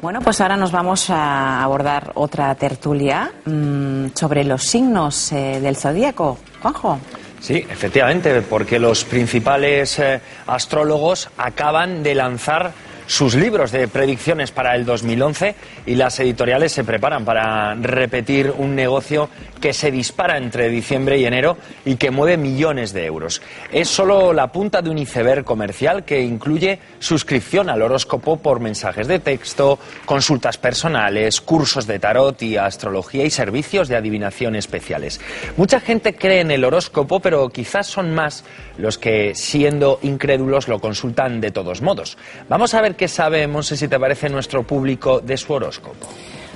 Bueno, pues ahora nos vamos a abordar otra tertulia sobre los signos del zodíaco. Juanjo. Sí, efectivamente, porque los principales astrólogos acaban de lanzar sus libros de predicciones para el 2011 y las editoriales se preparan para repetir un negocio que se dispara entre diciembre y enero y que mueve millones de euros. Es solo la punta de un iceberg comercial que incluye suscripción al horóscopo por mensajes de texto, consultas personales, cursos de tarot y astrología y servicios de adivinación especiales. Mucha gente cree en el horóscopo, pero quizás son más los que, siendo incrédulos, lo consultan de todos modos. Vamos a ver qué sabe, Monse, si te parece, nuestro público de su horóscopo.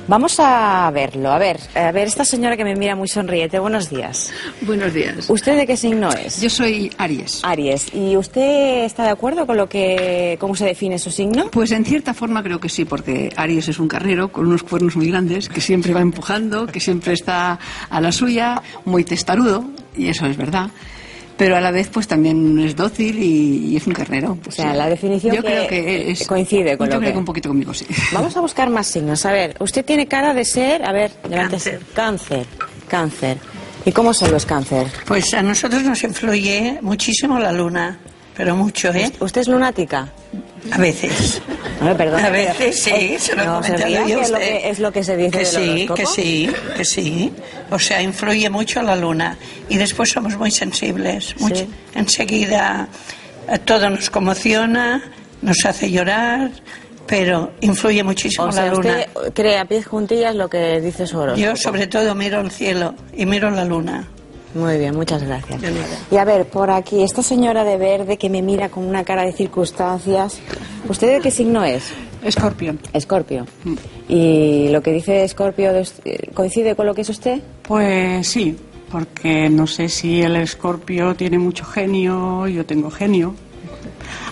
Vamos a verlo. A ver, esta señora que me mira muy sonriente. Buenos días. Buenos días. ¿Usted de qué signo es? Yo soy Aries. Aries. ¿Y usted está de acuerdo con cómo se define su signo? Pues en cierta forma creo que sí, porque Aries es un carrero con unos cuernos muy grandes, que siempre va empujando, que siempre está a la suya, muy testarudo, y eso es verdad. Pero a la vez pues también es dócil y es un carnero. Pues, o sea, la definición yo creo que coincide con yo lo creo que un poquito conmigo, sí. Vamos a buscar más signos. A ver, usted tiene cara de ser, Cáncer. ¿Y cómo son los cáncer? Pues a nosotros nos influye muchísimo la luna, pero mucho, ¿eh? ¿Usted es lunática? A veces. No, perdón. A veces sí, se lo he comentado yo a usted. Es lo que se dice del horóscopo. Que sí. O sea, influye mucho la luna. Y después somos muy sensibles. Sí. Enseguida todo nos conmociona, nos hace llorar, pero influye muchísimo la luna. ¿Usted cree a pies juntillas lo que dice su horóscopo? Yo sobre todo miro el cielo y miro la luna. Muy bien, muchas gracias. Y a ver, por aquí, esta señora de verde que me mira con una cara de circunstancias, ¿usted de qué signo es? Escorpio. Escorpio. ¿Y lo que dice Escorpio coincide con lo que es usted? Pues sí, porque no sé si el Escorpio tiene mucho genio, yo tengo genio.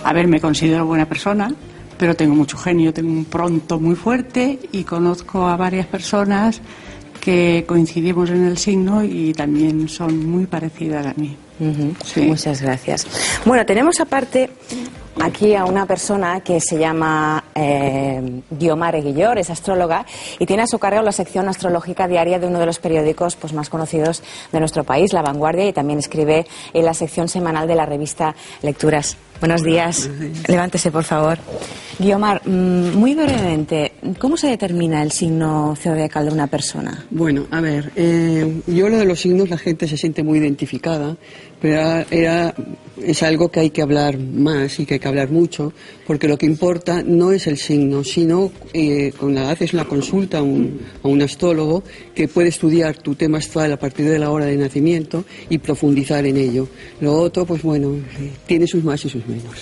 A ver, me considero buena persona, pero tengo mucho genio, tengo un pronto muy fuerte y conozco a varias personas que coincidimos en el signo y también son muy parecidas a mí. Sí. Muchas gracias. Bueno, tenemos aparte aquí a una persona que se llama Guiomar Eguillor, es astróloga y tiene a su cargo la sección astrológica diaria de uno de los periódicos pues, más conocidos de nuestro país, La Vanguardia, y también escribe en la sección semanal de la revista Lecturas. Buenos días. Levántese, por favor. Guiomar, muy brevemente, ¿cómo se determina el signo zodiacal de una persona? Bueno, a ver, yo lo de los signos la gente se siente muy identificada, pero es algo que hay que hablar más y que hay que hablar mucho, porque lo que importa no es el signo, sino cuando haces una consulta a un astrólogo que puede estudiar tu tema astral a partir de la hora de nacimiento y profundizar en ello. Lo otro, pues bueno, tiene sus más y sus menos.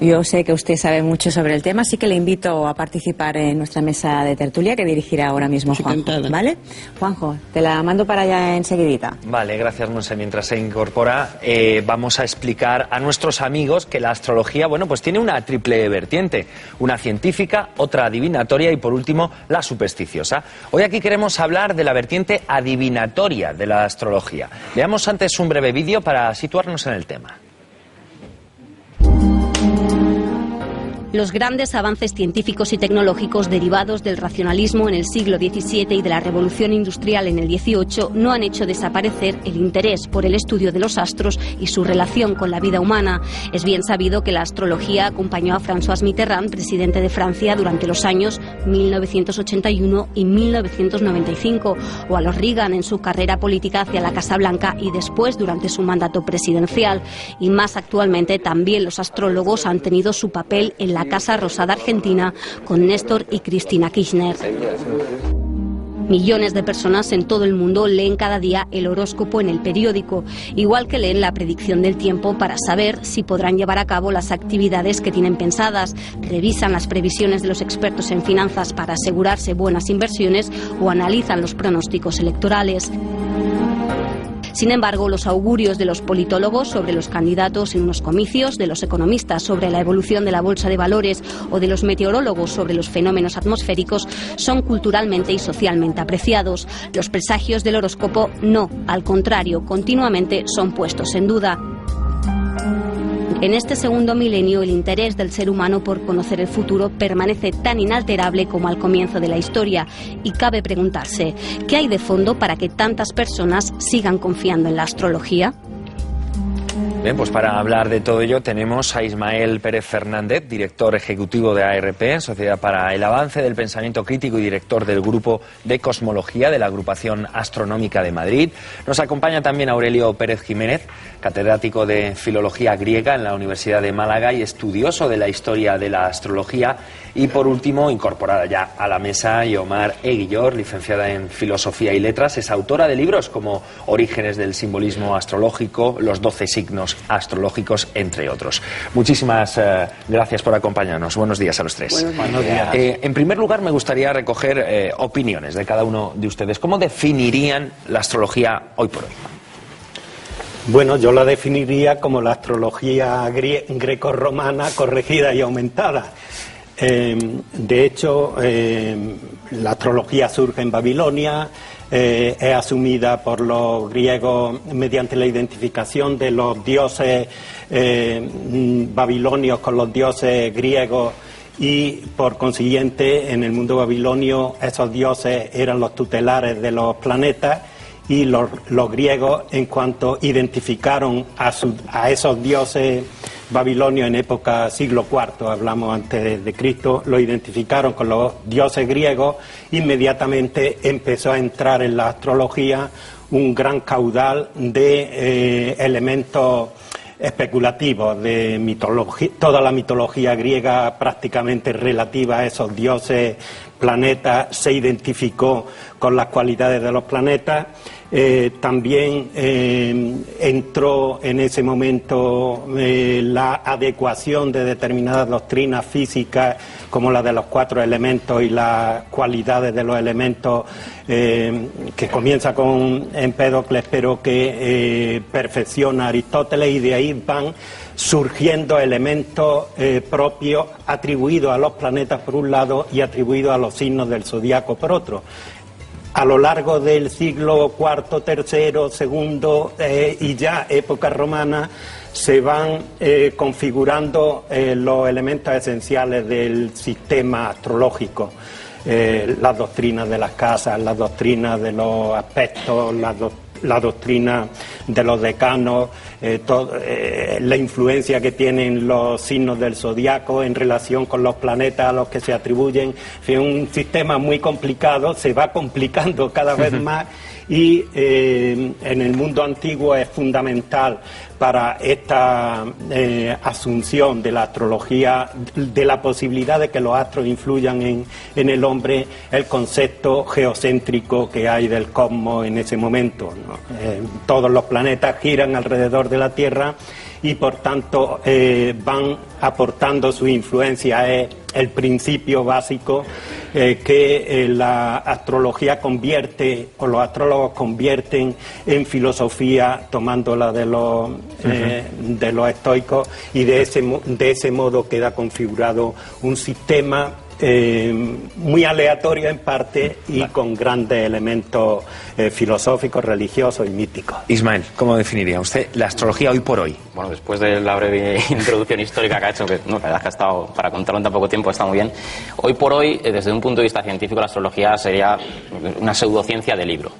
Yo sé que usted sabe mucho sobre el tema, así que le invito a participar en nuestra mesa de tertulia que dirigirá ahora mismo Juanjo, ¿vale? Juanjo, te la mando para allá enseguidita. Vale, gracias, Monse. Mientras se incorpora, vamos a explicar a nuestros amigos que la astrología, bueno, pues tiene una triple vertiente, una científica, otra adivinatoria y, por último, la supersticiosa. Hoy aquí queremos hablar de la vertiente adivinatoria de la astrología. Veamos antes un breve vídeo para situarnos en el tema. Los grandes avances científicos y tecnológicos derivados del racionalismo en el siglo XVII y de la revolución industrial en el XVIII no han hecho desaparecer el interés por el estudio de los astros y su relación con la vida humana. Es bien sabido que la astrología acompañó a François Mitterrand, presidente de Francia, durante los años 1981 y 1995, o a los Reagan en su carrera política hacia la Casa Blanca y después durante su mandato presidencial. Y más actualmente también los astrólogos han tenido su papel en la Casa Rosada Argentina con Néstor y Cristina Kirchner. Millones de personas en todo el mundo leen cada día el horóscopo en el periódico, igual que leen la predicción del tiempo para saber si podrán llevar a cabo las actividades que tienen pensadas, revisan las previsiones de los expertos en finanzas para asegurarse buenas inversiones o analizan los pronósticos electorales. Sin embargo, los augurios de los politólogos sobre los candidatos en unos comicios, de los economistas sobre la evolución de la bolsa de valores o de los meteorólogos sobre los fenómenos atmosféricos son culturalmente y socialmente apreciados. Los presagios del horóscopo no, al contrario, continuamente son puestos en duda. En este segundo milenio, el interés del ser humano por conocer el futuro permanece tan inalterable como al comienzo de la historia, y cabe preguntarse, ¿qué hay de fondo para que tantas personas sigan confiando en la astrología? Bien, pues para hablar de todo ello tenemos a Ismael Pérez Fernández, director ejecutivo de ARP, Sociedad para el Avance del Pensamiento Crítico y director del Grupo de Cosmología de la Agrupación Astronómica de Madrid. Nos acompaña también Aurelio Pérez Jiménez, catedrático de Filología Griega en la Universidad de Málaga y estudioso de la historia de la astrología. Y por último, incorporada ya a la mesa, Yomar Eguillor, licenciada en Filosofía y Letras, es autora de libros como Orígenes del simbolismo astrológico, Los 12 signos astrológicos, entre otros. Muchísimas gracias por acompañarnos. Buenos días a los tres. Buenos días. En primer lugar, me gustaría recoger opiniones de cada uno de ustedes. ¿Cómo definirían la astrología hoy por hoy? Bueno, yo la definiría como la astrología grecorromana corregida y aumentada. De hecho, la astrología surge en Babilonia, es asumida por los griegos mediante la identificación de los dioses babilonios con los dioses griegos, y por consiguiente en el mundo babilonio esos dioses eran los tutelares de los planetas, y los griegos, en cuanto identificaron a esos dioses babilonios en época siglo IV, hablamos antes de Cristo, lo identificaron con los dioses griegos, inmediatamente empezó a entrar en la astrología un gran caudal de elementos especulativos, de mitología, toda la mitología griega prácticamente relativa a esos dioses, planetas, se identificó con las cualidades de los planetas. También entró en ese momento la adecuación de determinadas doctrinas físicas, como la de los 4 elementos y las cualidades de los elementos, que comienza con Empédocles, pero que perfecciona Aristóteles, y de ahí van surgiendo elementos propios atribuidos a los planetas por un lado y atribuidos a los signos del zodiaco por otro. A lo largo del siglo IV, III, II y ya época romana se van configurando los elementos esenciales del sistema astrológico. Las doctrinas de las casas, las doctrinas de los aspectos, la doctrina de los decanos, la influencia que tienen los signos del zodiaco en relación con los planetas a los que se atribuyen. Es un sistema muy complicado, se va complicando cada vez más, y en el mundo antiguo es fundamental para esta asunción de la astrología, de la posibilidad de que los astros influyan en el hombre, el concepto geocéntrico que hay del cosmos en ese momento, ¿no? Todos los planetas giran alrededor de la Tierra y por tanto van aportando su influencia. Es el principio básico que la astrología convierte, o los astrólogos convierten en filosofía, tomándola de los estoicos, y de ese modo queda configurado un sistema muy aleatorio en parte y con grandes elementos filosóficos, religiosos y míticos. Ismael, ¿cómo definiría usted la astrología hoy por hoy? Bueno, después de la breve introducción histórica que ha hecho, que la verdad es que ha estado, para contarlo en tan poco tiempo, está muy bien. Hoy por hoy, desde un punto de vista científico, la astrología sería una pseudociencia de libro.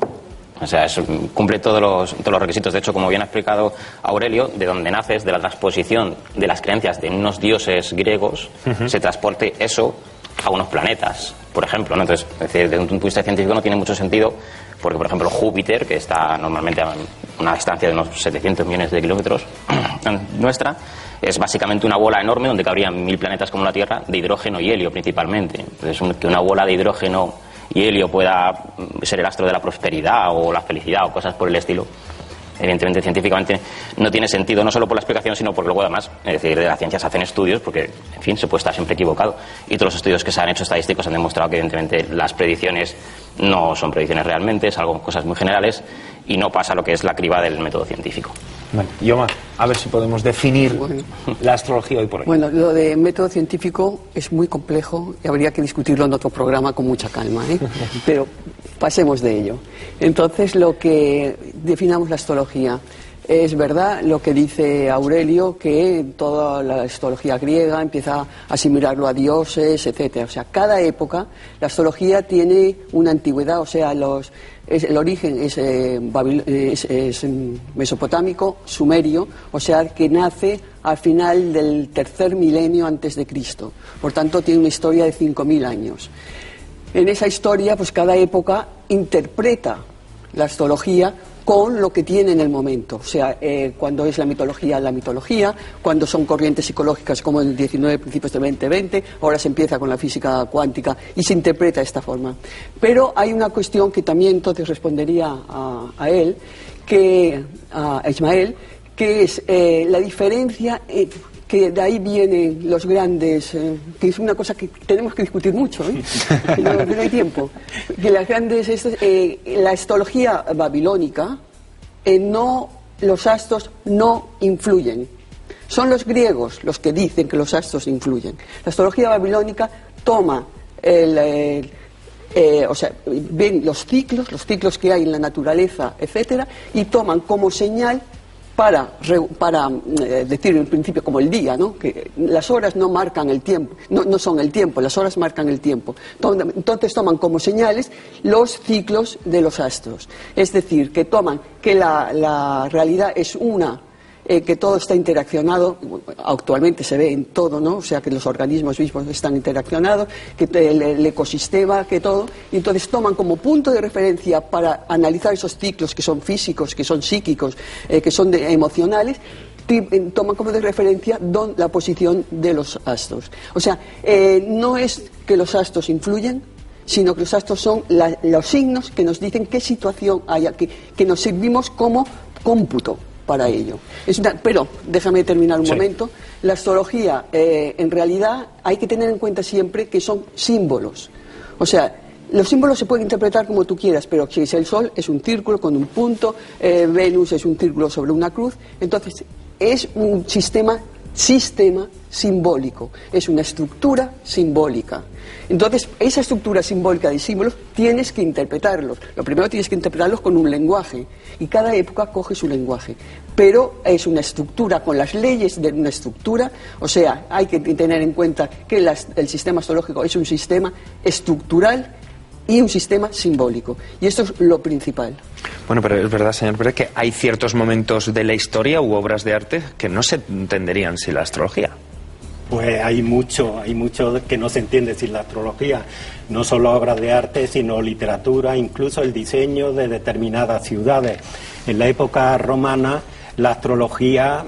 O sea, cumple todos los requisitos. De hecho, como bien ha explicado Aurelio, de donde nace es de la transposición de las creencias de unos dioses griegos, se transporte eso a unos planetas, por ejemplo, ¿no? Entonces, es decir, desde un punto de vista científico no tiene mucho sentido, porque, por ejemplo, Júpiter, que está normalmente a una distancia de unos 700 millones de kilómetros nuestra, es básicamente una bola enorme donde cabrían 1000 planetas como la Tierra, de hidrógeno y helio principalmente. Entonces, que una bola de hidrógeno y helio pueda ser el astro de la prosperidad o la felicidad o cosas por el estilo, evidentemente científicamente no tiene sentido, no solo por la explicación, sino porque luego además, es decir, de la ciencia se hacen estudios, porque en fin, se puede estar siempre equivocado, y todos los estudios que se han hecho estadísticos han demostrado que evidentemente las predicciones no son predicciones realmente, es algo, cosas muy generales, y no pasa lo que es la criba del método científico. Vale. Yomar, a ver si podemos definir la astrología hoy por hoy. Bueno, lo de método científico es muy complejo y habría que discutirlo en otro programa con mucha calma, ¿eh? Pero pasemos de ello. Entonces, lo que definamos la astrología, es verdad lo que dice Aurelio, que toda la astrología griega empieza a asimilarlo a dioses, etcétera. O sea, cada época la astrología tiene una antigüedad, o sea, el origen es mesopotámico, sumerio, o sea, que nace al final del tercer milenio antes de Cristo. Por tanto, tiene una historia de 5.000 años. En esa historia, pues cada época interpreta la astrología con lo que tiene en el momento. O sea, cuando es la mitología, cuando son corrientes psicológicas como en el 19, principios del 2020, ahora se empieza con la física cuántica y se interpreta de esta forma. Pero hay una cuestión que también entonces respondería a él, a Ismael, que es la diferencia, que de ahí vienen los grandes, que es una cosa que tenemos que discutir mucho, no hay tiempo, que las grandes, la astrología babilónica, los astros no influyen. Son los griegos los que dicen que los astros influyen. La astrología babilónica toma ven los ciclos que hay en la naturaleza, etcétera, y toman como señal para decir en principio como el día, ¿no? Que las horas no marcan el tiempo, no son el tiempo, las horas marcan el tiempo. Entonces toman como señales los ciclos de los astros. Es decir, que toman que la realidad es una, que todo está interaccionado, actualmente se ve en todo, ¿no? O sea, que los organismos vivos están interaccionados, que el ecosistema, que todo, y entonces toman como punto de referencia para analizar esos ciclos que son físicos, que son psíquicos, que son emocionales, toman como de referencia la posición de los astros. O sea, no es que los astros influyen, sino que los astros son los signos que nos dicen qué situación hay, que nos servimos como cómputo para ello. Pero, déjame terminar un momento, la astrología, en realidad, hay que tener en cuenta siempre que son símbolos. O sea, los símbolos se pueden interpretar como tú quieras, pero si es el Sol, es un círculo con un punto, Venus es un círculo sobre una cruz, entonces es un sistema simbólico, es una estructura simbólica. Entonces, esa estructura simbólica de símbolos tienes que interpretarlos. Lo primero tienes que interpretarlos con un lenguaje, y cada época coge su lenguaje. Pero es una estructura, con las leyes de una estructura, o sea, hay que tener en cuenta que el sistema astrológico es un sistema estructural y un sistema simbólico. Y esto es lo principal. Bueno, pero es verdad, señor Pérez, que hay ciertos momentos de la historia u obras de arte que no se entenderían sin la astrología. Pues hay mucho que no se entiende sin la astrología, no solo obras de arte, sino literatura, incluso el diseño de determinadas ciudades. En la época romana la astrología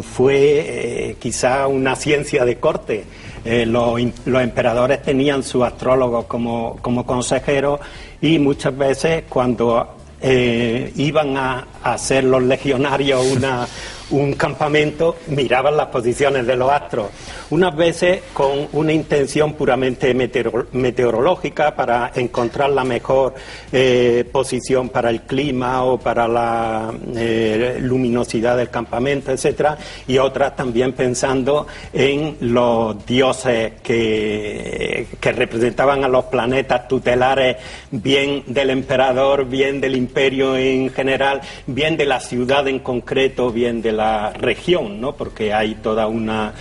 fue quizá una ciencia de corte. Los emperadores tenían sus astrólogos como consejeros, y muchas veces cuando iban a hacer los legionarios un campamento, miraban las posiciones de los astros, unas veces con una intención puramente meteorológica para encontrar la mejor posición para el clima o para la luminosidad del campamento, etcétera, y otras también pensando en los dioses que representaban a los planetas tutelares, bien del emperador, bien del imperio en general, bien de la ciudad en concreto, bien de la región, ¿no? Porque hay toda una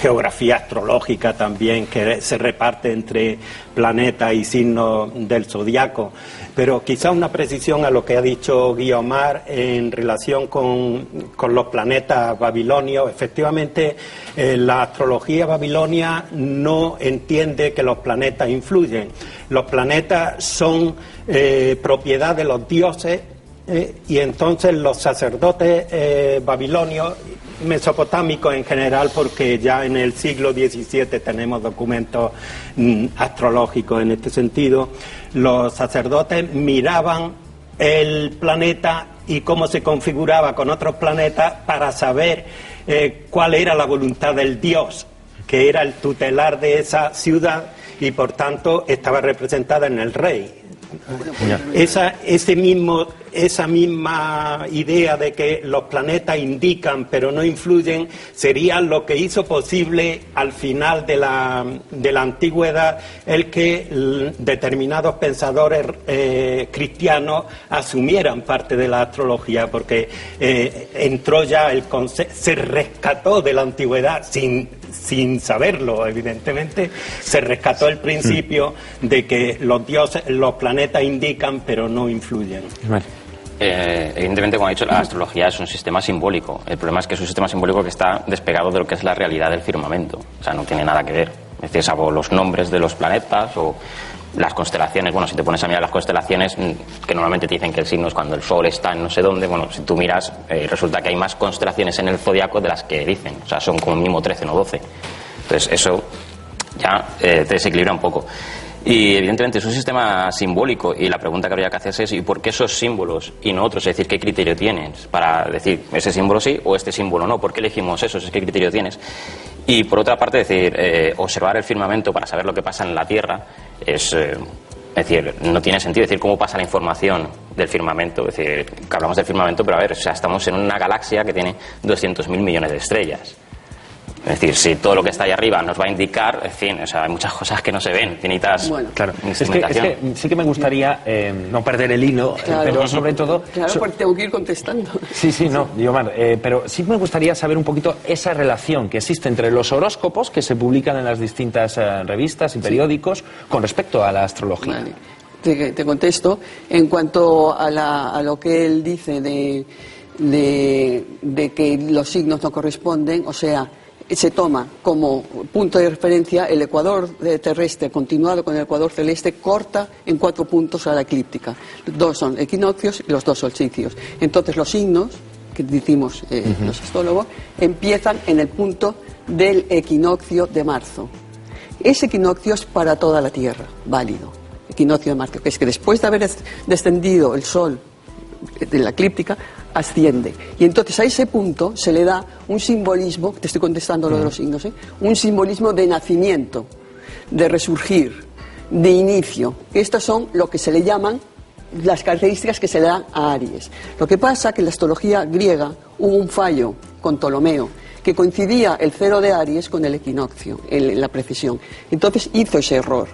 geografía astrológica también que se reparte entre planetas y signos del zodiaco. Pero quizá una precisión a lo que ha dicho Guiomar en relación con los planetas babilonios. Efectivamente, la astrología babilonia no entiende que los planetas influyen. Los planetas son propiedad de los dioses, y entonces los sacerdotes babilonios, mesopotámicos en general, porque ya en el siglo XVII tenemos documentos astrológicos en este sentido, los sacerdotes miraban el planeta y cómo se configuraba con otros planetas para saber cuál era la voluntad del dios, que era el tutelar de esa ciudad, y por tanto estaba representada en el rey. Esa misma idea de que los planetas indican pero no influyen sería lo que hizo posible al final de la antigüedad el que determinados pensadores cristianos asumieran parte de la astrología, porque entró ya el concepto, se rescató de la antigüedad sin saberlo, evidentemente, se rescató el principio de que los planetas indican pero no influyen. Evidentemente, como he dicho, la astrología es un sistema simbólico. El problema es que es un sistema simbólico que está despegado de lo que es la realidad del firmamento. O sea, no tiene nada que ver. Es decir, salvo los nombres de los planetas o las constelaciones. Bueno, si te pones a mirar las constelaciones, que normalmente te dicen que el signo es cuando el Sol está en no sé dónde, bueno, si tú miras, resulta que hay más constelaciones en el zodiaco de las que dicen. O sea, son como mínimo 13 o 12. Entonces, eso ya te desequilibra un poco. Y evidentemente es un sistema simbólico, y la pregunta que habría que hacerse es ¿y por qué esos símbolos y no otros? Es decir, ¿qué criterio tienes para decir ese símbolo sí o este símbolo no? ¿Por qué elegimos esos? ¿Qué criterio tienes? Y por otra parte, decir, observar el firmamento para saber lo que pasa en la Tierra es decir, no tiene sentido decir cómo pasa la información del firmamento. Es decir, que hablamos del firmamento, pero a ver, o sea, estamos en una galaxia que tiene 200.000 millones de estrellas. Es decir, si todo lo que está ahí arriba nos va a indicar, en fin, o sea, hay muchas cosas que no se ven, infinitas. Bueno, claro. Es que sí que me gustaría no perder el hilo, claro, pero sobre todo... Claro, porque tengo que ir contestando. Sí, no, Guiomar, pero sí me gustaría saber un poquito esa relación que existe entre los horóscopos que se publican en las distintas revistas y periódicos con respecto a la astrología. Vale. Te contesto. En cuanto a lo que él dice de que los signos no corresponden, o sea, se toma como punto de referencia el ecuador terrestre continuado con el ecuador celeste, corta en 4 puntos a la eclíptica. 2 son equinoccios y los 2 solsticios. Entonces los signos, que decimos los astrólogos, empiezan en el punto del equinoccio de marzo. Ese equinoccio es para toda la Tierra, válido. Equinoccio de marzo, que es que después de haber descendido el Sol de la eclíptica, asciende. Y entonces a ese punto se le da un simbolismo, te estoy contestando lo de los signos, un simbolismo de nacimiento, de resurgir, de inicio. Estas son lo que se le llaman las características que se le dan a Aries. Lo que pasa es que en la astrología griega hubo un fallo con Ptolomeo, que coincidía el 0 de Aries con el equinoccio, en la precesión. Entonces hizo ese error.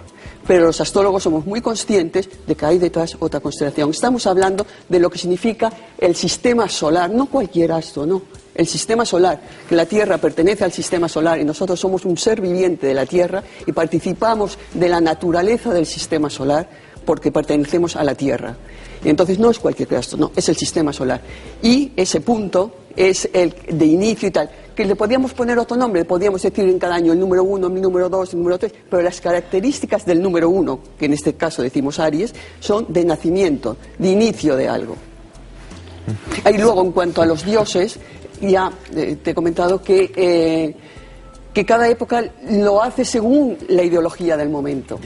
Pero los astrólogos somos muy conscientes de que hay detrás otra constelación. Estamos hablando de lo que significa el sistema solar, no cualquier astro, no. El sistema solar, que la Tierra pertenece al sistema solar y nosotros somos un ser viviente de la Tierra y participamos de la naturaleza del sistema solar porque pertenecemos a la Tierra. Y entonces no es cualquier astro, no, es el sistema solar. Y ese punto es el de inicio y tal, que le podíamos poner otro nombre, podíamos decir en cada año el número 1, el número 2, el número 3, pero las características del número 1, que en este caso decimos Aries, son de nacimiento, de inicio de algo. Y luego, en cuanto a los dioses, ya te he comentado que cada época lo hace según la ideología del momento.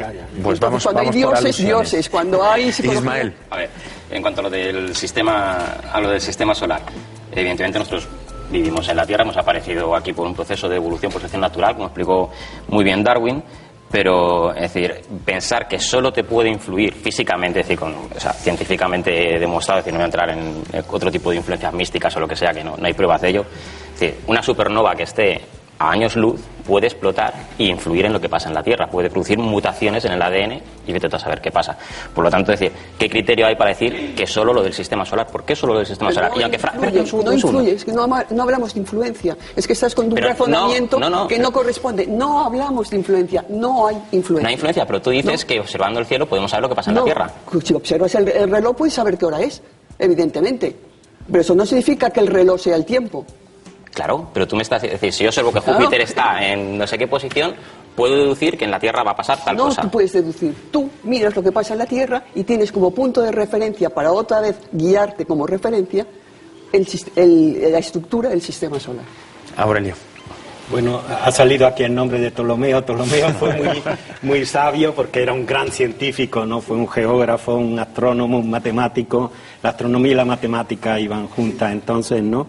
Pues entonces, cuando hay dioses, cuando hay psicología... Ismael. A ver, en cuanto a lo del sistema solar, evidentemente nosotros vivimos en la Tierra, hemos aparecido aquí por un proceso de evolución por selección natural, como explicó muy bien Darwin, pero es decir, pensar que solo te puede influir físicamente, es decir, científicamente demostrado, es decir, no voy a entrar en otro tipo de influencias místicas o lo que sea, que no hay pruebas de ello, es decir, una supernova que esté a años luz puede explotar e influir en lo que pasa en la Tierra, puede producir mutaciones en el ADN y vete a saber qué pasa. Por lo tanto, es decir, ¿qué criterio hay para decir que solo lo del sistema solar? ¿Por qué solo lo del sistema solar? No, influye, es que no hablamos de influencia, es que estás con un razonamiento que no corresponde. No hablamos de influencia, no hay influencia. No hay influencia, pero tú dices que observando el cielo podemos saber lo que pasa en la Tierra. Si observas el reloj puedes saber qué hora es, evidentemente, pero eso no significa que el reloj sea el tiempo. Claro, pero tú me estás diciendo, si yo observo que Júpiter está en no sé qué posición, puedo deducir que en la Tierra va a pasar tal cosa. No, tú puedes deducir. Tú miras lo que pasa en la Tierra y tienes como punto de referencia para otra vez guiarte como referencia la estructura del sistema solar. Aurelio. Bueno, ha salido aquí el nombre de Ptolomeo. Ptolomeo fue muy sabio porque era un gran científico, ¿no? Fue un geógrafo, un astrónomo, un matemático. La astronomía y la matemática iban juntas entonces, ¿no?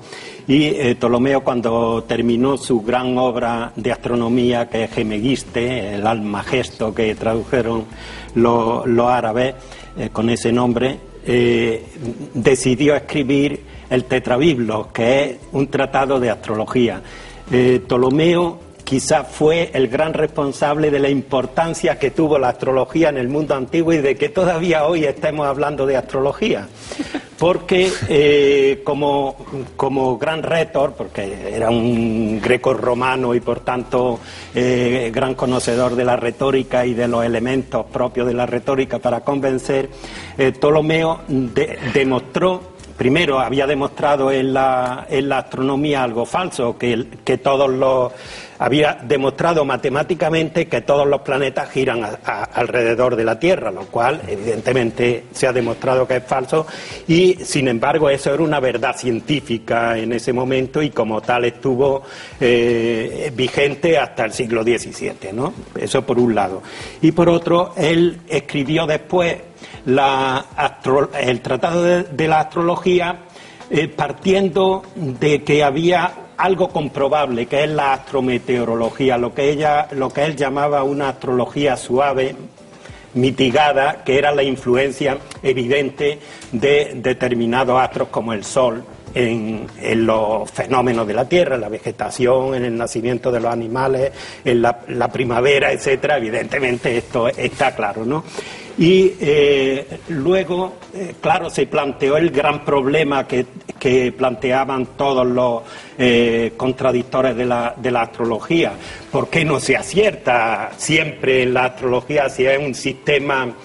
Y Ptolomeo, cuando terminó su gran obra de astronomía, que es Gemegiste, el Almagesto que tradujeron los árabes, con ese nombre, decidió escribir el Tetrabiblos, que es un tratado de astrología. Ptolomeo quizás fue el gran responsable de la importancia que tuvo la astrología en el mundo antiguo y de que todavía hoy estemos hablando de astrología. Porque como gran rétor, porque era un greco-romano y por tanto gran conocedor de la retórica y de los elementos propios de la retórica para convencer, Ptolomeo demostró. Primero, había demostrado en la astronomía algo falso, que todos los... Había demostrado matemáticamente que todos los planetas giran alrededor de la Tierra, lo cual evidentemente se ha demostrado que es falso y sin embargo eso era una verdad científica en ese momento y como tal estuvo vigente hasta el siglo XVII, ¿no? Eso por un lado. Y por otro, él escribió después el Tratado de la Astrología partiendo de que había algo comprobable, que es la astrometeorología, lo que él llamaba una astrología suave, mitigada, que era la influencia evidente de determinados astros como el Sol en los fenómenos de la Tierra, en la vegetación, en el nacimiento de los animales, en la primavera, etcétera. Evidentemente esto está claro, ¿no? Y luego, claro, se planteó el gran problema que planteaban todos los contradictores de la astrología. ¿Por qué no se acierta siempre en la astrología si es un sistema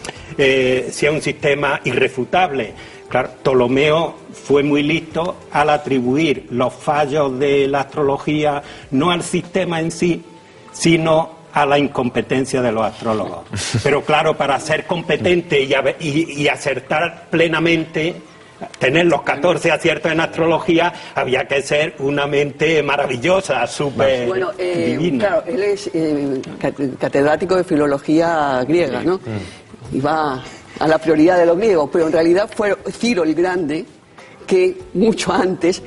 irrefutable? Claro, Ptolomeo fue muy listo al atribuir los fallos de la astrología no al sistema en sí, sino a la incompetencia de los astrólogos. Pero claro, para ser competente y acertar plenamente, tener los 14 aciertos en astrología, había que ser una mente maravillosa, súper divina. Claro, él es catedrático de filología griega, ¿no? Y va a la prioridad de los griegos, pero en realidad fue Ciro el Grande que mucho antes,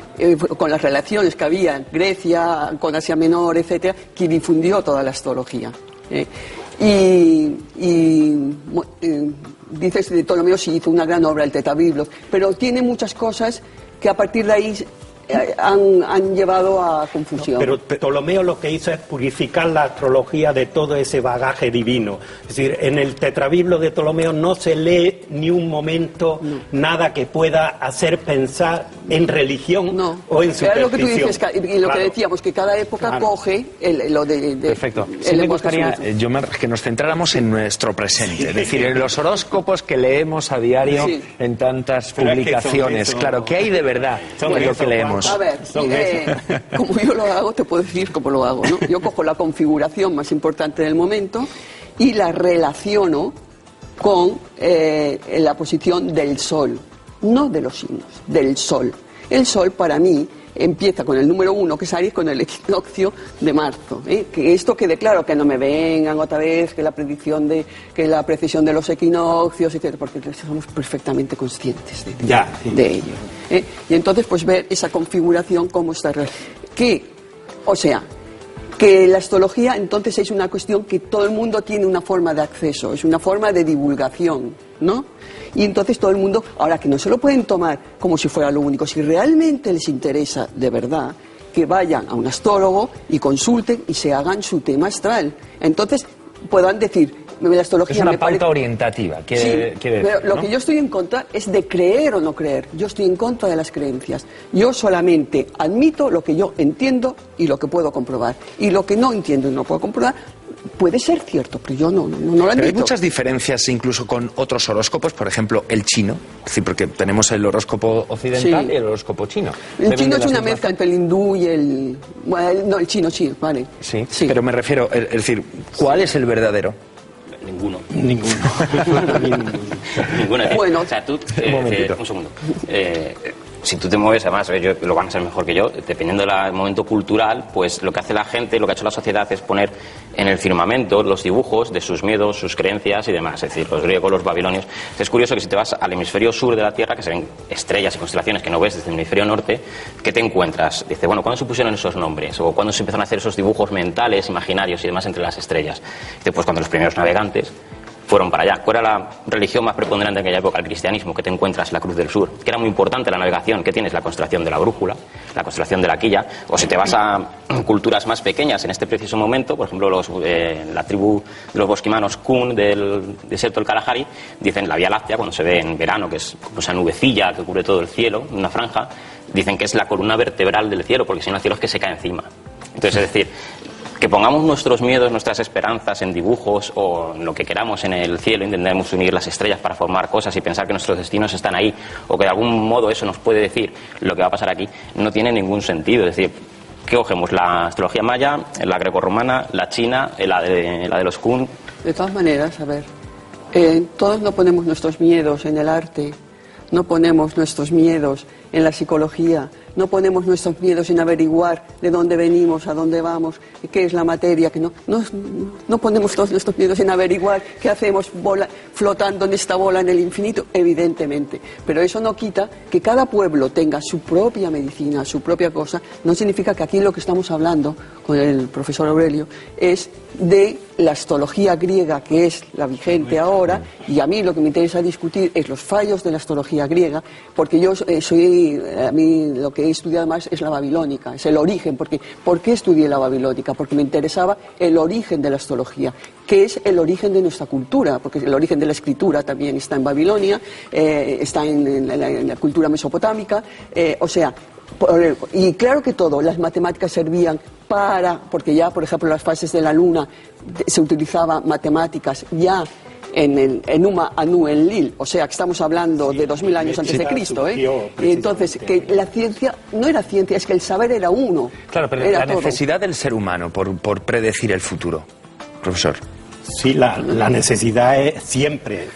con las relaciones que había en Grecia, con Asia Menor, etcétera, que difundió toda la astrología. Dices de Ptolomeo sí hizo una gran obra, el Tetrabiblos, pero tiene muchas cosas que a partir de ahí han llevado a confusión. Pero Ptolomeo lo que hizo es purificar la astrología de todo ese bagaje divino. Es decir, en el Tetrabiblo de Ptolomeo no se lee ni un momento nada que pueda hacer pensar en religión o en superstición. Era lo que tú dices, y lo que decíamos, que cada época coge lo de... Perfecto. Sí me gustaría, Yomar, que nos centráramos en nuestro presente, es decir, en los horóscopos que leemos a diario en tantas publicaciones. Claro, ¿qué hay de verdad en lo que leemos? A ver, como yo lo hago, te puedo decir cómo lo hago, ¿no? Yo cojo la configuración más importante del momento y la relaciono con la posición del Sol, no de los signos, del Sol. El Sol para mí empieza con el número 1, que es Aries, con el equinoccio de marzo. Que esto quede claro, que no me vengan otra vez que la predicción que la precisión de los equinoccios, etc., porque somos perfectamente conscientes de ello. Y entonces, pues ver esa configuración, cómo está. Que la astrología entonces es una cuestión que todo el mundo tiene una forma de acceso, es una forma de divulgación, ¿no? Y entonces todo el mundo, ahora que no se lo pueden tomar como si fuera lo único, si realmente les interesa de verdad, que vayan a un astrólogo y consulten y se hagan su tema astral. Entonces puedan decir, la astrología... Es una pauta orientativa, quiere decir, pero lo que yo estoy en contra es de creer o no creer. Yo estoy en contra de las creencias. Yo solamente admito lo que yo entiendo y lo que puedo comprobar. Y lo que no entiendo y no puedo comprobar puede ser cierto, pero yo no lo admito. Pero hay muchas diferencias incluso con otros horóscopos, por ejemplo, el chino. Es decir, porque tenemos el horóscopo occidental y el horóscopo chino. El chino es una mezcla entre el hindú y el... Bueno, no, el chino, sí, vale. Sí, pero me refiero, es decir, ¿cuál es el verdadero? Ninguno. Ninguno. Bueno, o sea, tú... un segundo. Si tú te mueves, además, lo van a saber mejor que yo, dependiendo del momento cultural, pues lo que hace la gente, lo que ha hecho la sociedad es poner en el firmamento los dibujos de sus miedos, sus creencias y demás. Es decir, los griegos, los babilonios. Es curioso que si te vas al hemisferio sur de la Tierra, que se ven estrellas y constelaciones que no ves desde el hemisferio norte, ¿qué te encuentras? Dice, bueno, ¿cuándo se pusieron esos nombres? ¿O cuándo se empezaron a hacer esos dibujos mentales, imaginarios y demás entre las estrellas? Dice, pues cuando los primeros navegantes fueron para allá. ¿Cuál era la religión más preponderante en aquella época? El cristianismo, que te encuentras la Cruz del Sur, que era muy importante la navegación, que tienes la constelación de la brújula, la constelación de la quilla, o si te vas a culturas más pequeñas en este preciso momento, por ejemplo la tribu de los bosquimanos Kun del desierto del Kalahari, dicen la Vía Láctea, cuando se ve en verano, que es como esa nubecilla que cubre todo el cielo, una franja, dicen que es la columna vertebral del cielo, porque si no el cielo es que se cae encima. Entonces, es decir, que pongamos nuestros miedos, nuestras esperanzas en dibujos o en lo que queramos en el cielo, intentemos unir las estrellas para formar cosas y pensar que nuestros destinos están ahí, o que de algún modo eso nos puede decir lo que va a pasar aquí, no tiene ningún sentido. Es decir, ¿qué cogemos? La astrología maya, la grecorromana, la china, la de los Kun. De todas maneras, a ver, todos no ponemos nuestros miedos en el arte, no ponemos nuestros miedos en la psicología, no ponemos nuestros miedos en averiguar de dónde venimos, a dónde vamos, qué es la materia, que no ponemos todos nuestros miedos en averiguar qué hacemos flotando en esta bola en el infinito, evidentemente. Pero eso no quita que cada pueblo tenga su propia medicina, su propia cosa. No significa que aquí lo que estamos hablando con el profesor Aurelio es de la astrología griega, que es la vigente ahora, y a mí lo que me interesa discutir es los fallos de la astrología griega, porque yo a mí lo que he estudiado más es la babilónica, es el origen. ¿Por qué estudié la babilónica? Porque me interesaba el origen de la astrología, que es el origen de nuestra cultura, porque el origen de la escritura también está en Babilonia, está en la cultura mesopotámica, y claro que las matemáticas servían porque ya, por ejemplo, las fases de la luna se utilizaba matemáticas ya en Uma, Anu, Enlil, o sea que estamos hablando de 2000 años antes de Cristo, Y entonces, que la ciencia no era ciencia, es que el saber era uno. Claro, pero la necesidad del ser humano por predecir el futuro, profesor. Sí, la necesidad es siempre.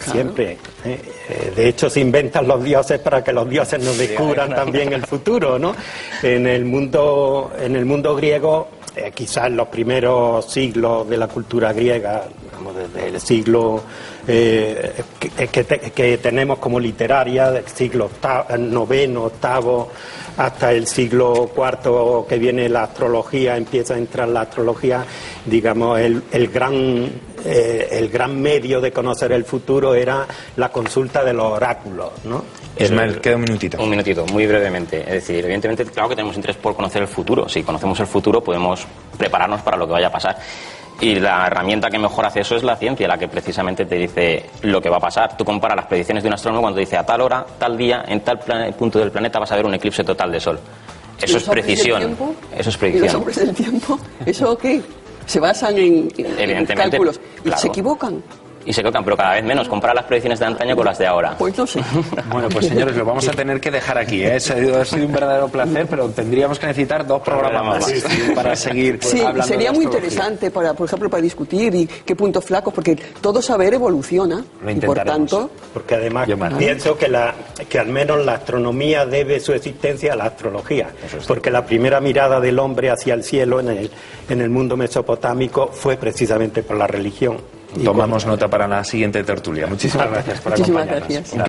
De hecho, se inventan los dioses para que los dioses nos descubran también el futuro, ¿no? En el mundo griego, quizás en los primeros siglos de la cultura griega, digamos, desde el siglo que tenemos como literaria, del siglo IX, VIII, hasta el siglo IV que viene la astrología, empieza a entrar la astrología, digamos, el gran medio de conocer el futuro era la consulta de los oráculos, ¿no? Ismael, queda un minutito. Un minutito, muy brevemente. Es decir, evidentemente, claro que tenemos interés por conocer el futuro. Si conocemos el futuro, podemos prepararnos para lo que vaya a pasar. Y la herramienta que mejor hace eso es la ciencia, la que precisamente te dice lo que va a pasar. Tú comparas las predicciones de un astrónomo cuando dice a tal hora, tal día, en tal punto del planeta vas a ver un eclipse total de sol. Eso es precisión. Eso es predicción. ¿Y los hombres del tiempo? ¿Eso qué? Se basan en cálculos. ¿Y se equivocan? Y se equivocan, pero cada vez menos. Comparar las predicciones de antaño con las de ahora. Pues no sé. Bueno, pues señores, lo vamos a tener que dejar aquí, ¿eh? Ha sido un verdadero placer, pero tendríamos que necesitar 2 programas más para seguir hablando. Sí, sería muy interesante, por ejemplo, para discutir y qué puntos flacos, porque todo saber evoluciona. Lo y por tanto... Porque además pienso que al menos la astronomía debe su existencia a la astrología. Porque la primera mirada del hombre hacia el cielo en el mundo mesopotámico fue precisamente por la religión. Tomamos nota para la siguiente tertulia. Muchísimas gracias por acompañarnos. Muchísimas gracias.